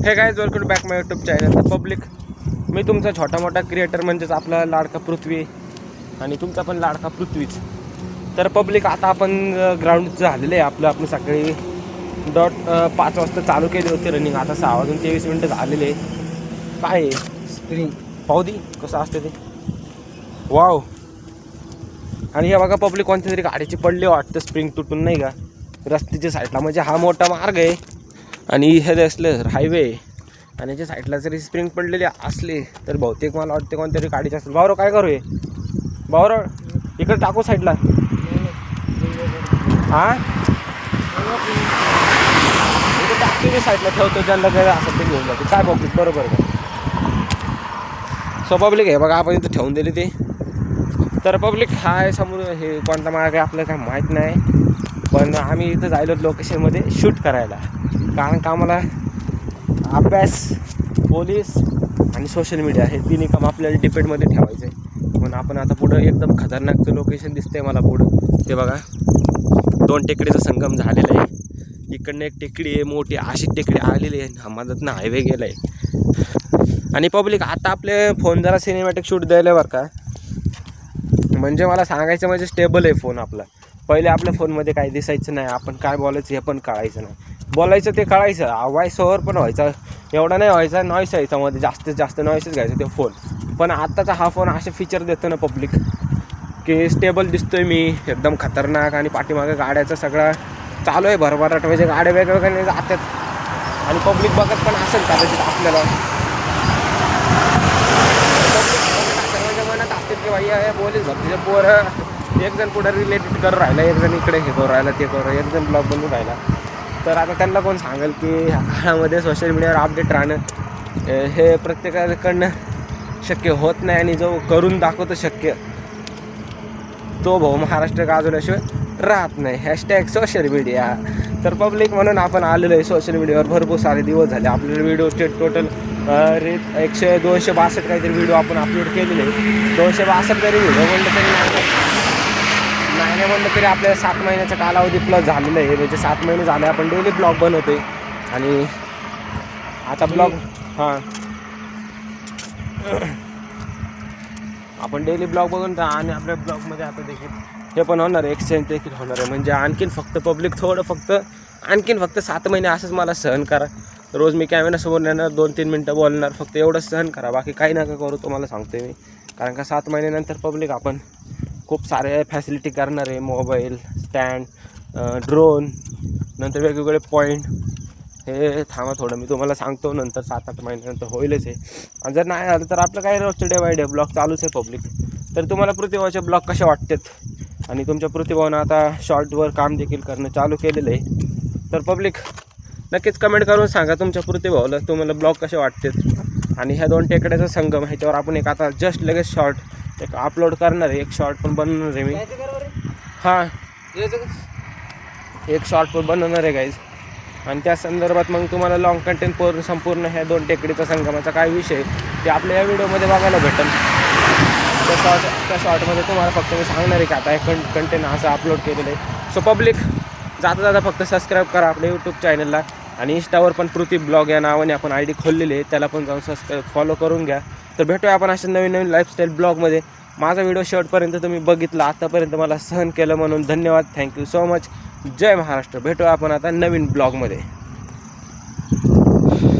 हे guys, welcome back माय YouTube channel. तर public, मी तुमचा छोटा मोठा क्रिएटर, म्हणजेच आपला लाडका पृथ्वी आणि तुमचा पण लाडका पृथ्वीच. तर पब्लिक, आता आपण ग्राउंड झालेलं आहे आपण सकाळी 5 वाजता चालू केली होती रनिंग. आता 6 वाजून 23 मिनटं झालेले. काय स्प्रिंग पाहू दे कसं असते ते. वाव. आणि हे बघा पब्लिक, कोणत्या तरी गाडीची पडली वाटतं स्प्रिंग तुटून, नाही का, रस्त्याच्या साईडला. म्हणजे हा मोठा मार्ग आहे आणि हे असलं हायवे आणि याच्या साईडला जरी स्प्रिंग पडलेले असले तर बहुतेक मला वाटते कोणतरी गाडीचे असेल. भाऊराव काय करू? भाऊराव इकडे टाकू साईडला. हां, इकडे टाकते मी साईडला, ठेवतो. ज्यांना काय असेल ते घेऊन जाते. काय पब्लिक, बरोबर का? सो पब्लिक, हे बघा आपण इथं ठेवून दिली ते. तर पब्लिक, हाय समोर हे कोणता मार्ग आहे आपल्याला काय माहीत नाही, पण आम्ही इथं जायलो लोकेशनमध्ये शूट करायला. कारण का आम्हाला अभ्यास, पोलीस आणि सोशल मीडिया हे तिन्ही काम आपल्याला डिपेंडमध्ये ठेवायचं आहे. म्हणून आपण आता पुढं एकदम खतरनाकचं लोकेशन दिसतंय मला पुढं. ते बघा, 2 टेकडीचा संगम झालेला आहे. इकडनं एक टेकडी आहे मोठी, अशी टेकडी आलेली आहे, मधातनं हायवे गेला आहे. आणि पब्लिक, आता आपले फोन जरा सिनेमॅटिक शूट द्यायला बरं का. म्हणजे मला सांगायचं म्हणजे स्टेबल आहे फोन आपला. पहिले आपल्या फोनमध्ये काही दिसायचं नाही, आपण काय बोलायचं हे पण कळायचं नाही. बोलायचं ते कळायचं, व्हॉइस ओव्हर पण व्हायचा, एवढा नाही व्हायचा. नॉईस यायचा मध्ये, जास्तीत जास्त नॉईसच घ्यायचं ते फोन. पण आत्ताचा हा फोन असे फीचर देतो ना पब्लिक, की स्टेबल दिसतोय मी एकदम खतरनाक. आणि पाठीमागे गाड्याचा सगळा चालू आहे भरभराट, म्हणजे गाड्या वेगवेगळ्या जातात आणि पब्लिक बघत पण असेल कदाचित आपल्याला. मनात असते की भैया पोलीस भरतीचे पोरं, एक जण पुढे रिलेटेड करून राहिला, एक जण इकडे हे करू राहिला, ते करू, एक जण ब्लॉग बनवून राहिला. तर आता त्यांना कोण सांगेल की ह्या काळामध्ये सोशल मीडियावर अपडेट राहणं हे प्रत्येकाकडनं शक्य होत नाही. आणि जो करून दाखवतो शक्य, तो भाऊ महाराष्ट्र गाजवल्याशिवाय राहत नाही. Hashtag social media. तर पब्लिक, म्हणून आपण आलेलो आहे सोशल मीडियावर. भरपूर सारे दिवस झाले आपल्याला व्हिडिओ टोटल 262 काहीतरी व्हिडिओ आपण अपलोड केलेले. 262 तरी व्हिडिओ म्हणलं तरी नाही म्हणलं तरी आपल्याला 7 महिन्याचा कालावधी प्लस झालेलं आहे. म्हणजे 7 महिने झाले आपण डेली ब्लॉग बनवतोय. आणि आता ब्लॉग आपण डेली ब्लॉग बघून आणि आपल्या ब्लॉगमध्ये आता देखील हे पण होणार आहे, एक्सचेंज देखील होणार आहे. म्हणजे आणखीन फक्त पब्लिक आणखीन फक्त 7 महिने असंच मला सहन करा. रोज मी कॅमेऱ्यासमोर येणार, 2-3 मिनटं बोलणार, फक्त एवढंच सहन करा, बाकी काही नका करू, तुम्हाला सांगतोय मी. कारण का 7 महिन्यानंतर पब्लिक आपण खूप सारे फॅसिलिटी करणार आहे. मोबाईल स्टँड, ड्रोन, नंतर वेगवेगळे पॉईंट. हे थांबा थोडं, मी तुम्हाला सांगतो नंतर. 7-8 महिन्यानंतर होईलच आहे. आणि जर नाही झालं तर आपलं काय रोजचं डे बाय डे ब्लॉग चालूच आहे पब्लिक. तर तुम्हाला पृथ्वीचे ब्लॉग कसे वाटतात? आणि तुमच्या पृथ्वीभावनं आता शॉर्टवर काम देखील करणं चालू केलेलं आहे. तर पब्लिक, नक्कीच कमेंट करून सांगा तुमच्या पृथ्वीभावाला तुम्हाला ब्लॉग कसे वाटतात. आणि ह्या 2 टेकड्याचा संगम, ह्याच्यावर आपण एक आता जस्ट लगेच शॉर्ट एक अपलोड करणार आहे. एक शॉर्ट पण बनवणार आहे मी. हां, एक शॉर्ट पण बनवणार आहे गाईज. आणि त्या संदर्भात मग तुम्हाला लॉंग कंटेंट संपूर्ण ह्या 2 टेकडीचा संगमाचा काय विषय ते आपल्या या व्हिडिओमध्ये बघायला भेटेल. त्या शॉर्टमध्ये तुम्हाला फक्त मी सांगणार आहे की आता हे कंटेंट असं अपलोड केलेलं आहे. सो पब्लिक, जाता फक्त सबस्क्राईब करा आपल्या यूट्यूब चॅनलला. आणि इंस्टावर पण पृथ्वी ब्लॉग या नावाने आपण ID खोललेली आहे, त्याला पण जाऊन फॉलो करून घ्या. तर भेटूया आपण अशा नवीन लाईफस्टाईल ब्लॉगमध्ये. माझा व्हिडिओ शेवटपर्यंत तुम्ही बघितला, आतापर्यंत मला सहन केलं म्हणून धन्यवाद. Thank you so much. जय महाराष्ट्र. भेटूया आपण आता नवीन ब्लॉगमध्ये.